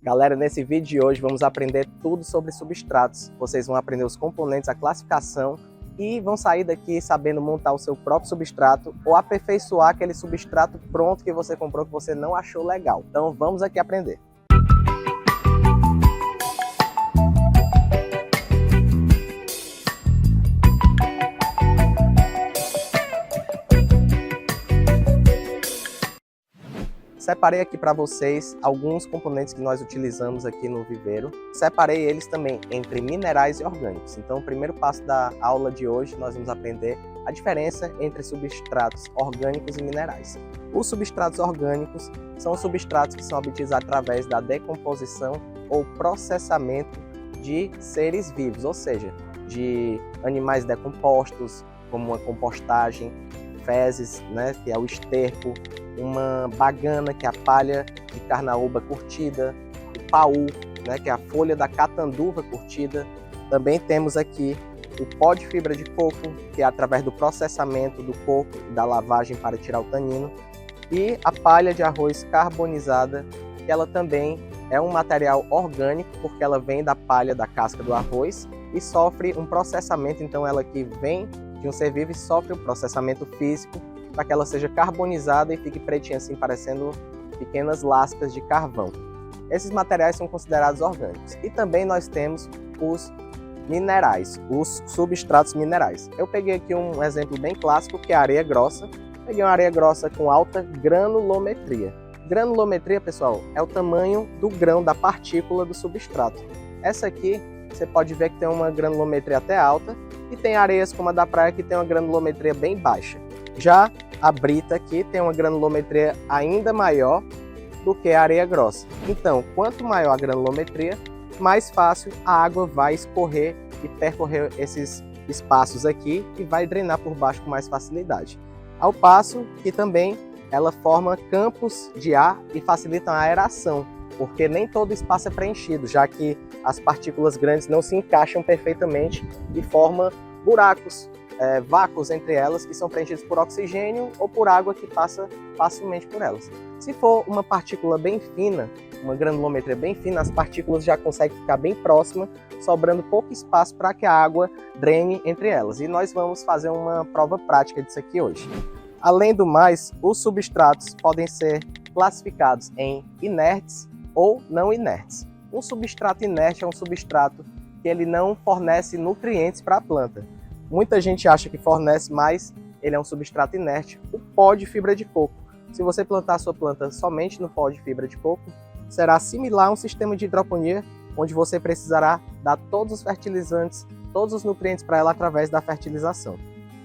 Galera, nesse vídeo de hoje vamos aprender tudo sobre substratos. Vocês vão aprender os componentes, a classificação e vão sair daqui sabendo montar o seu próprio substrato ou aperfeiçoar aquele substrato pronto que você comprou que você não achou legal. Então vamos aqui aprender. Separei aqui para vocês alguns componentes que nós utilizamos aqui no viveiro. Separei eles também entre minerais e orgânicos. Então, o primeiro passo da aula de hoje, nós vamos aprender a diferença entre substratos orgânicos e minerais. Os substratos orgânicos são substratos que são obtidos através da decomposição ou processamento de seres vivos, ou seja, de animais decompostos, como uma compostagem, fezes, que é o esterco, uma bagana, que é a palha de carnaúba curtida, o paú, que é a folha da catanduva curtida. Também temos aqui o pó de fibra de coco, que é através do processamento do coco e da lavagem para tirar o tanino, e a palha de arroz carbonizada, que ela também é um material orgânico, porque ela vem da palha da casca do arroz e sofre um processamento. Então ela que vem de um ser vivo e sofre um processamento físico para que ela seja carbonizada e fique pretinha assim, parecendo pequenas lascas de carvão. Esses materiais são considerados orgânicos. E também nós temos os minerais, os substratos minerais. Eu peguei aqui um exemplo bem clássico, que é a areia grossa. Peguei uma areia grossa com alta granulometria. Granulometria, pessoal, é o tamanho do grão da partícula do substrato. Essa aqui, você pode ver que tem uma granulometria até alta, e tem areias como a da praia que tem uma granulometria bem baixa. Já a brita aqui tem uma granulometria ainda maior do que a areia grossa. Então, quanto maior a granulometria, mais fácil a água vai escorrer e percorrer esses espaços aqui e vai drenar por baixo com mais facilidade. Ao passo que também ela forma campos de ar e facilita a aeração, porque nem todo espaço é preenchido, já que as partículas grandes não se encaixam perfeitamente e formam buracos, vácuos entre elas, que são preenchidos por oxigênio ou por água que passa facilmente por elas. Se for uma partícula bem fina, uma granulometria bem fina, as partículas já conseguem ficar bem próximas, sobrando pouco espaço para que a água drene entre elas. E nós vamos fazer uma prova prática disso aqui hoje. Além do mais, os substratos podem ser classificados em inertes ou não inertes. Um substrato inerte é um substrato que ele não fornece nutrientes para a planta. Muita gente acha que fornece, mas ele é um substrato inerte. O pó de fibra de coco. Se você plantar a sua planta somente no pó de fibra de coco, será similar a um sistema de hidroponia, onde você precisará dar todos os fertilizantes, todos os nutrientes para ela através da fertilização.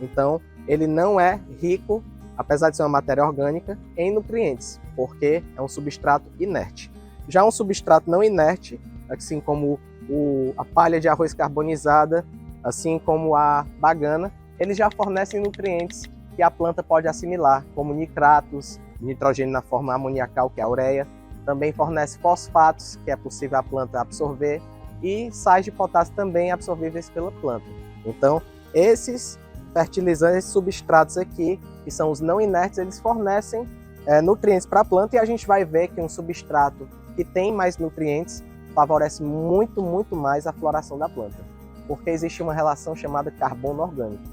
Então, ele não é rico, apesar de ser uma matéria orgânica, em nutrientes, porque é um substrato inerte. Já um substrato não inerte, assim como a palha de arroz carbonizada, assim como a bagana, eles já fornecem nutrientes que a planta pode assimilar, como nitratos, nitrogênio na forma amoniacal, que é a ureia, também fornece fosfatos, que é possível a planta absorver, e sais de potássio também absorvíveis pela planta. Então, esses fertilizantes, esses substratos aqui, que são os não inertes, eles fornecem nutrientes para a planta, e a gente vai ver que um substrato que tem mais nutrientes favorece muito mais a floração da planta, porque existe uma relação chamada carbono orgânico.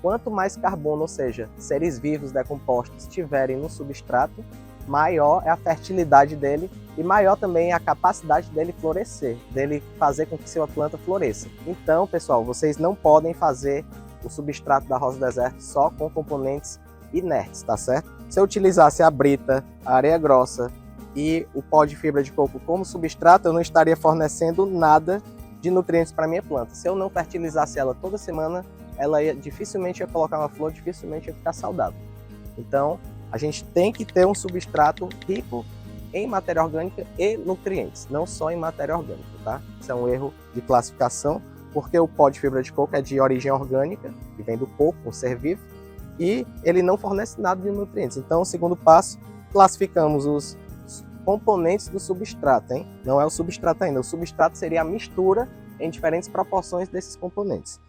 Quanto mais carbono, ou seja, seres vivos decompostos tiverem no substrato, maior é a fertilidade dele e maior também é a capacidade dele florescer, dele fazer com que sua planta floresça. Então, pessoal, vocês não podem fazer o substrato da rosa do deserto só com componentes inertes, tá certo? Se eu utilizasse a brita, a areia grossa e o pó de fibra de coco como substrato, eu não estaria fornecendo nada de nutrientes para minha planta. Se eu não fertilizasse ela toda semana, ela dificilmente ia colocar uma flor, dificilmente ia ficar saudável. Então, a gente tem que ter um substrato rico em matéria orgânica e nutrientes, não só em matéria orgânica, tá? Isso é um erro de classificação, porque o pó de fibra de coco é de origem orgânica, que vem do coco, um ser vivo, e ele não fornece nada de nutrientes. Então, o segundo passo, classificamos os componentes do substrato, hein? Não é o substrato ainda, o substrato seria a mistura em diferentes proporções desses componentes.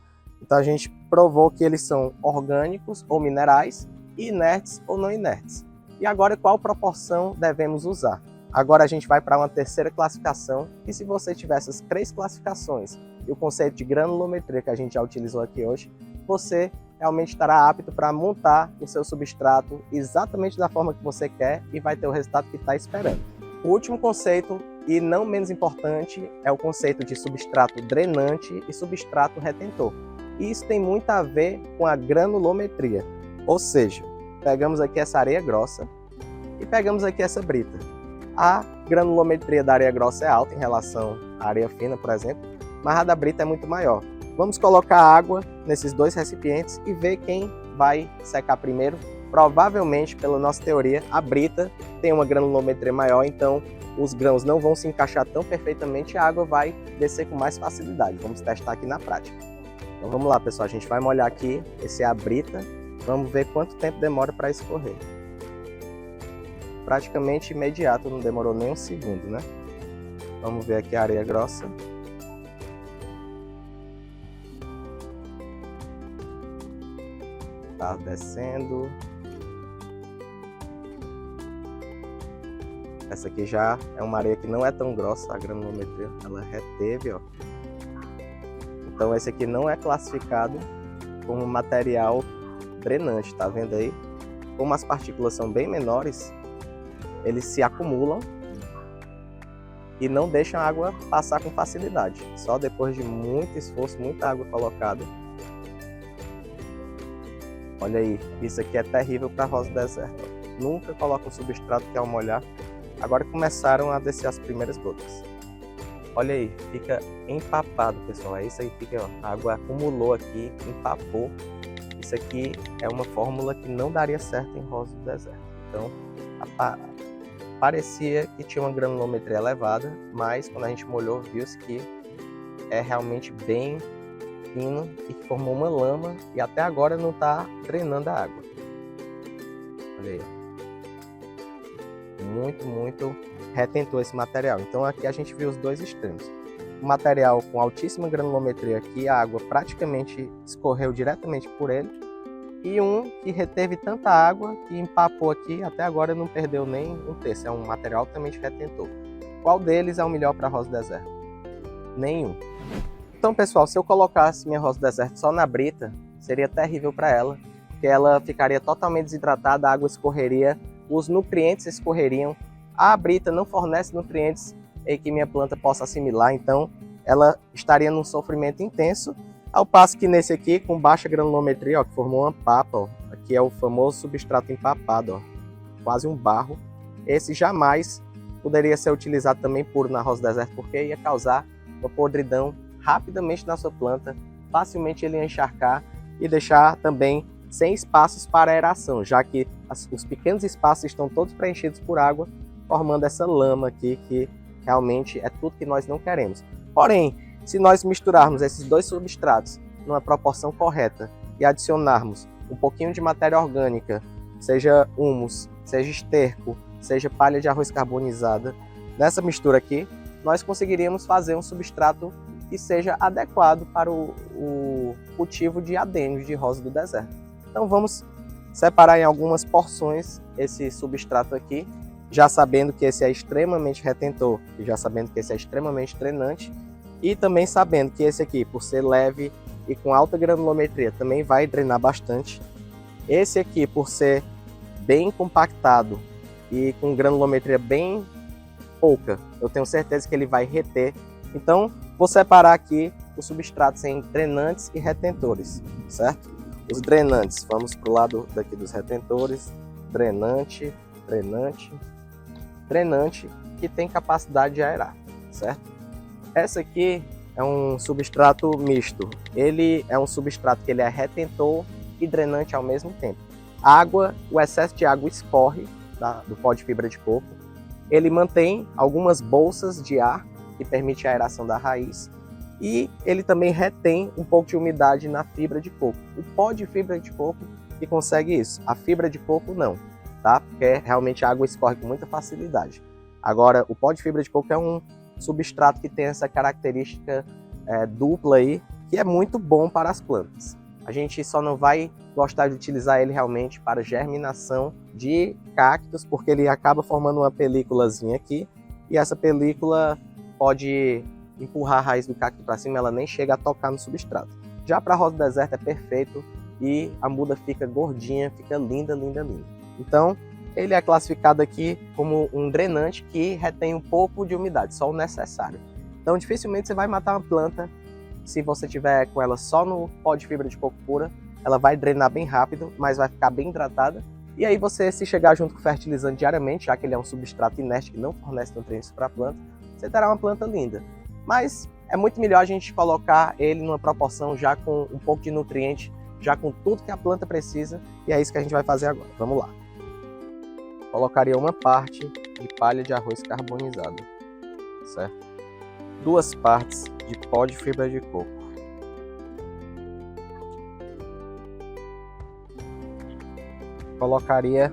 Então a gente provou que eles são orgânicos ou minerais, inertes ou não inertes. E agora qual proporção devemos usar? Agora a gente vai para uma terceira classificação, e se você tiver essas 3 classificações e o conceito de granulometria que a gente já utilizou aqui hoje, você realmente estará apto para montar o seu substrato exatamente da forma que você quer e vai ter o resultado que está esperando. O último conceito, e não menos importante, é o conceito de substrato drenante e substrato retentor. E isso tem muito a ver com a granulometria, ou seja, pegamos aqui essa areia grossa e pegamos aqui essa brita. A granulometria da areia grossa é alta em relação à areia fina, por exemplo, mas a da brita é muito maior. Vamos colocar água nesses 2 recipientes e ver quem vai secar primeiro. Provavelmente, pela nossa teoria, a brita tem uma granulometria maior, então os grãos não vão se encaixar tão perfeitamente e a água vai descer com mais facilidade. Vamos testar aqui na prática. Então vamos lá, pessoal, a gente vai molhar aqui, esse é a brita, vamos ver quanto tempo demora para escorrer. Praticamente imediato, não demorou nem um segundo, né? Vamos ver aqui a areia grossa. Tá descendo. Essa aqui já é uma areia que não é tão grossa, a granulometria, ela reteve, ó. Então esse aqui não é classificado como material drenante, tá vendo aí? Como as partículas são bem menores, eles se acumulam e não deixam a água passar com facilidade. Só depois de muito esforço, muita água colocada. Olha aí, isso aqui é terrível para rosa do deserto. Nunca coloca um substrato que ao molhar. Agora começaram a descer as primeiras gotas. Olha aí, fica empapado, pessoal. É isso aí, fica, ó, a água acumulou aqui, empapou. Isso aqui é uma fórmula que não daria certo em rosa do deserto. Então, parecia que tinha uma granulometria elevada, mas quando a gente molhou, viu-se que é realmente bem fino e que formou uma lama e até agora não está drenando a água. Olha aí. Muito retentor esse material. Então aqui a gente viu os 2 extremos. Um material com altíssima granulometria aqui, a água praticamente escorreu diretamente por ele. E um que reteve tanta água que empapou aqui, até agora não perdeu nem um terço. É um material altamente retentor. Qual deles é o melhor para rosa do deserto? Nenhum. Então, pessoal, se eu colocasse minha rosa do deserto só na brita, seria terrível para ela, porque ela ficaria totalmente desidratada, a água escorreria, os nutrientes escorreriam. A brita não fornece nutrientes em que minha planta possa assimilar, então ela estaria num sofrimento intenso. Ao passo que nesse aqui, com baixa granulometria, ó, que formou uma papa, ó, aqui é o famoso substrato empapado, ó, quase um barro. Esse jamais poderia ser utilizado também puro na rosa do deserto, porque ia causar uma podridão rapidamente na sua planta, facilmente ele ia encharcar e deixar também sem espaços para aeração, já que os pequenos espaços estão todos preenchidos por água, formando essa lama aqui, que realmente é tudo que nós não queremos. Porém, se nós misturarmos esses 2 substratos numa proporção correta e adicionarmos um pouquinho de matéria orgânica, seja humus, seja esterco, seja palha de arroz carbonizada, nessa mistura aqui, nós conseguiríamos fazer um substrato que seja adequado para o cultivo de adênios de rosa do deserto. Então vamos separar em algumas porções esse substrato aqui, já sabendo que esse é extremamente retentor e já sabendo que esse é extremamente drenante, e também sabendo que esse aqui, por ser leve e com alta granulometria, também vai drenar bastante. Esse aqui, por ser bem compactado e com granulometria bem pouca, eu tenho certeza que ele vai reter. Então, vou separar aqui os substratos em drenantes e retentores, certo? Os drenantes, vamos para o lado daqui dos retentores. Drenante, drenante, drenante, que tem capacidade de aerar, certo? Essa aqui é um substrato misto. Ele é um substrato que ele é retentor e drenante ao mesmo tempo. Água, o excesso de água escorre do pó de fibra de coco. Ele mantém algumas bolsas de ar que permite a aeração da raiz. E ele também retém um pouco de umidade na fibra de coco. O pó de fibra de coco que consegue isso. A fibra de coco não, tá? Porque realmente a água escorre com muita facilidade. Agora, o pó de fibra de coco é um substrato que tem essa característica dupla aí, que é muito bom para as plantas. A gente só não vai gostar de utilizar ele realmente para germinação de cactos, porque ele acaba formando uma películazinha aqui, e essa película pode empurrar a raiz do cacto para cima, ela nem chega a tocar no substrato. Já para a rosa do deserto é perfeito e a muda fica gordinha, fica linda, linda, linda. Então, ele é classificado aqui como um drenante que retém um pouco de umidade, só o necessário. Então, dificilmente você vai matar uma planta se você tiver com ela só no pó de fibra de coco pura. Ela vai drenar bem rápido, mas vai ficar bem hidratada. E aí você, se chegar junto com o fertilizante diariamente, já que ele é um substrato inerte que não fornece nutrientes para a planta, você terá uma planta linda. Mas é muito melhor a gente colocar ele numa proporção já com um pouco de nutriente, já com tudo que a planta precisa, e é isso que a gente vai fazer agora. Vamos lá. Colocaria uma parte de palha de arroz carbonizado, certo? 2 partes de pó de fibra de coco. Colocaria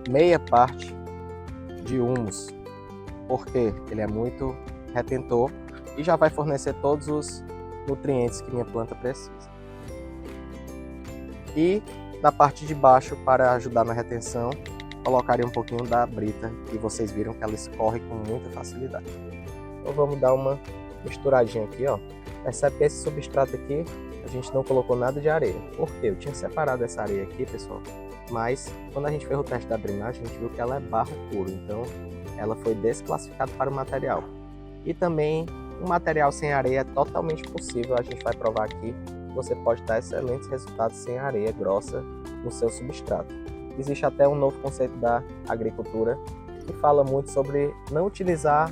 meia parte de humus, porque ele é muito retentor e já vai fornecer todos os nutrientes que minha planta precisa. E na parte de baixo, para ajudar na retenção, colocaria um pouquinho da brita, e vocês viram que ela escorre com muita facilidade. Então vamos dar uma misturadinha aqui, ó. Percebe que esse substrato aqui, a gente não colocou nada de areia. Por quê? Eu tinha separado essa areia aqui, pessoal, mas quando a gente fez o teste da drenagem, a gente viu que ela é barro puro, então ela foi desclassificada para o material. E também um material sem areia é totalmente possível, a gente vai provar aqui. Você pode ter excelentes resultados sem areia grossa no seu substrato. Existe até um novo conceito da agricultura que fala muito sobre não utilizar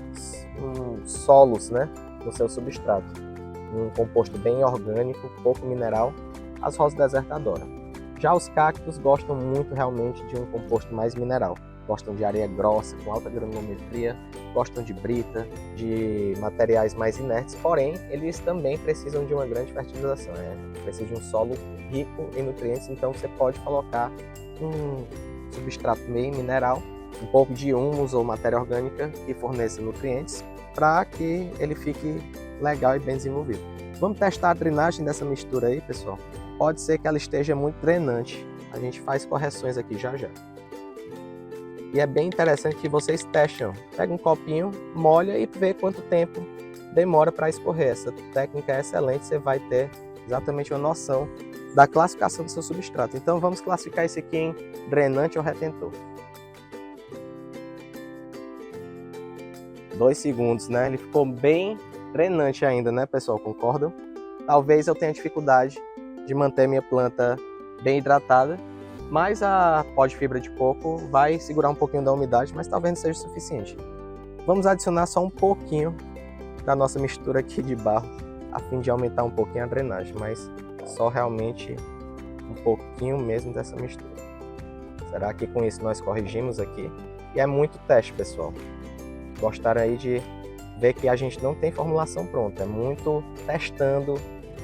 solos, né, no seu substrato. Um composto bem orgânico, pouco mineral, as rosas do deserto adoram. Já os cactos gostam muito realmente de um composto mais mineral. Gostam de areia grossa, com alta granulometria, gostam de brita, de materiais mais inertes, porém, eles também precisam de uma grande fertilização, precisa de um solo rico em nutrientes, então você pode colocar um substrato meio mineral, um pouco de humus ou matéria orgânica que forneça nutrientes para que ele fique legal e bem desenvolvido. Vamos testar a drenagem dessa mistura aí, pessoal. Pode ser que ela esteja muito drenante, a gente faz correções aqui já já. E é bem interessante que vocês testem. Pega um copinho, molha e vê quanto tempo demora para escorrer. Essa técnica é excelente, você vai ter exatamente uma noção da classificação do seu substrato. Então vamos classificar esse aqui em drenante ou retentor. 2 segundos, né? Ele ficou bem drenante ainda, né, pessoal? Concordam? Talvez eu tenha dificuldade de manter minha planta bem hidratada, mas a pó de fibra de coco vai segurar um pouquinho da umidade, mas talvez não seja suficiente. Vamos adicionar só um pouquinho da nossa mistura aqui de barro, a fim de aumentar um pouquinho a drenagem, mas só realmente um pouquinho mesmo dessa mistura. Será que com isso nós corrigimos aqui? E é muito teste, pessoal. Gostaram aí de ver que a gente não tem formulação pronta, é muito testando,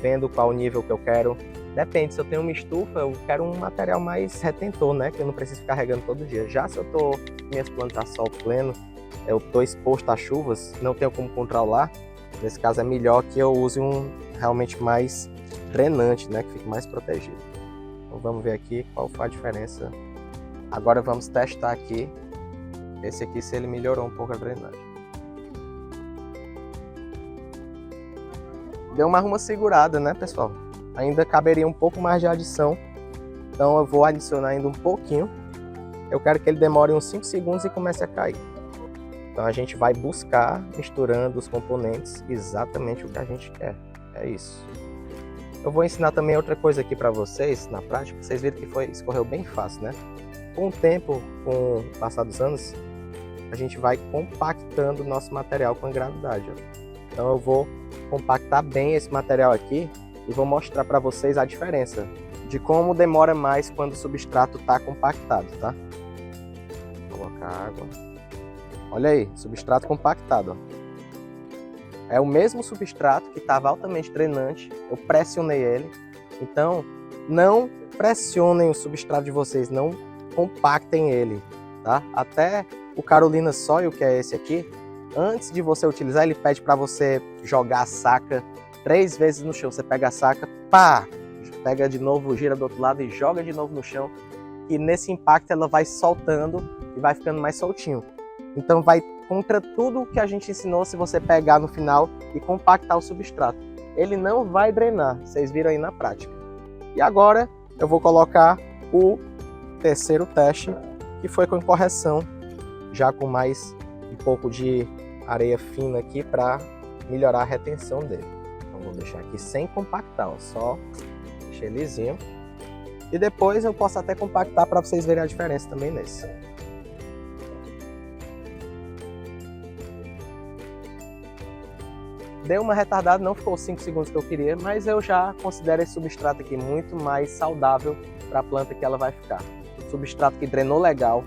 vendo qual nível que eu quero. Depende, se eu tenho uma estufa, eu quero um material mais retentor, né? Que eu não preciso ficar regando todo dia. Já se eu tô minhas plantas a sol pleno, eu tô exposto a chuvas, não tenho como controlar. Nesse caso é melhor que eu use um realmente mais drenante, né? Que fique mais protegido. Então vamos ver aqui qual foi a diferença. Agora vamos testar aqui esse aqui, se ele melhorou um pouco a drenagem. Deu uma segurada, né, pessoal? Ainda caberia um pouco mais de adição, então eu vou adicionar ainda um pouquinho. Eu quero que ele demore uns 5 segundos e comece a cair. Então a gente vai buscar, misturando os componentes, exatamente o que a gente quer. É isso. Eu vou ensinar também outra coisa aqui para vocês, na prática. Vocês viram que escorreu bem fácil, né? Com o tempo, com o passar dos anos, a gente vai compactando o nosso material com a gravidade. Ó. Então eu vou compactar bem esse material aqui e vou mostrar para vocês a diferença de como demora mais quando o substrato está compactado, tá? Vou colocar água. Olha aí, substrato compactado. Ó. É o mesmo substrato que estava altamente drenante, eu pressionei ele. Então, não pressionem o substrato de vocês, não compactem ele, tá? Até o Carolina Soil, que é esse aqui, antes de você utilizar, ele pede para você jogar a saca 3 vezes no chão. Você pega a saca, pá, pega de novo, gira do outro lado e joga de novo no chão. que nesse impacto ela vai soltando e vai ficando mais soltinho. Então vai contra tudo o que a gente ensinou se você pegar no final e compactar o substrato. Ele não vai drenar, vocês viram aí na prática. E agora eu vou colocar o terceiro teste, que foi com correção, já com mais um pouco de areia fina aqui para melhorar a retenção dele. Então vou deixar aqui sem compactar, ó, só deixar lisinho. E depois eu posso até compactar para vocês verem a diferença também nesse. Deu uma retardada, não ficou os 5 segundos que eu queria, mas eu já considero esse substrato aqui muito mais saudável para a planta que ela vai ficar. Substrato que drenou legal,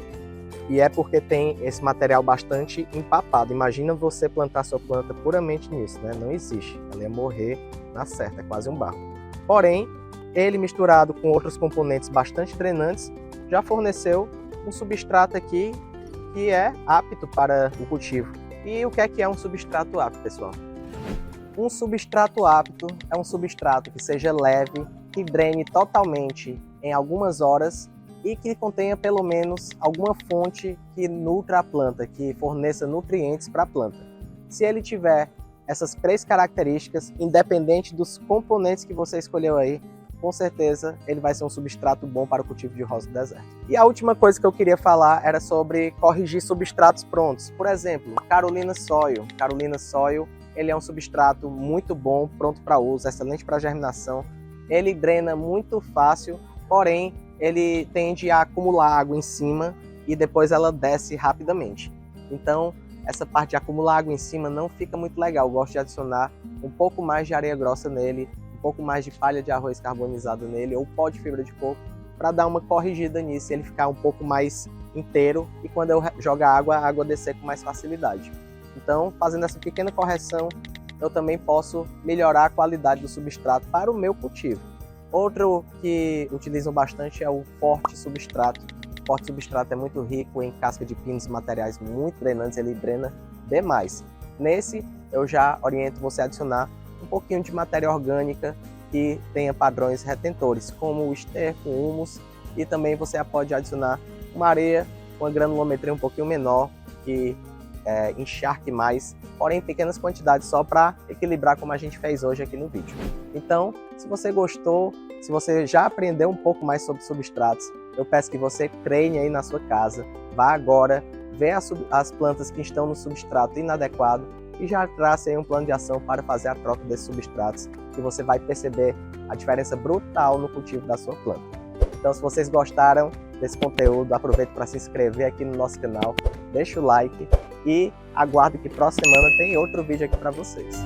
e é porque tem esse material bastante empapado. Imagina você plantar sua planta puramente nisso, né? Não existe, ela ia morrer na certa, é quase um barro. Porém, ele misturado com outros componentes bastante drenantes, já forneceu um substrato aqui que é apto para o cultivo. E o que é um substrato apto, pessoal? Um substrato apto é um substrato que seja leve, que drene totalmente em algumas horas e que contenha pelo menos alguma fonte que nutra a planta, que forneça nutrientes para a planta. Se ele tiver essas 3 características, independente dos componentes que você escolheu aí, com certeza ele vai ser um substrato bom para o cultivo de rosa do deserto. E a última coisa que eu queria falar era sobre corrigir substratos prontos. Por exemplo, Carolina Soil. Carolina Soil, ele é um substrato muito bom, pronto para uso, excelente para germinação. Ele drena muito fácil, porém ele tende a acumular água em cima e depois ela desce rapidamente. Então, essa parte de acumular água em cima não fica muito legal. Eu gosto de adicionar um pouco mais de areia grossa nele, um pouco mais de palha de arroz carbonizado nele ou pó de fibra de coco para dar uma corrigida nisso e ele ficar um pouco mais inteiro e quando eu jogar água, a água descer com mais facilidade. Então, fazendo essa pequena correção, eu também posso melhorar a qualidade do substrato para o meu cultivo. Outro que utilizam bastante é o forte substrato. O forte substrato é muito rico em casca de pinos, materiais muito drenantes, ele drena demais. Nesse, eu já oriento você a adicionar um pouquinho de matéria orgânica que tenha padrões retentores, como o esterco, o humus, e também você pode adicionar uma areia com a granulometria um pouquinho menor, que encharque mais, porém em pequenas quantidades, só para equilibrar como a gente fez hoje aqui no vídeo. Então, se você gostou, se você já aprendeu um pouco mais sobre substratos, eu peço que você treine aí na sua casa, vá agora, vê as plantas que estão no substrato inadequado e já trace aí um plano de ação para fazer a troca desses substratos, que você vai perceber a diferença brutal no cultivo da sua planta. Então, se vocês gostaram desse conteúdo, aproveite para se inscrever aqui no nosso canal, deixa o like e aguardo que próxima semana tem outro vídeo aqui para vocês.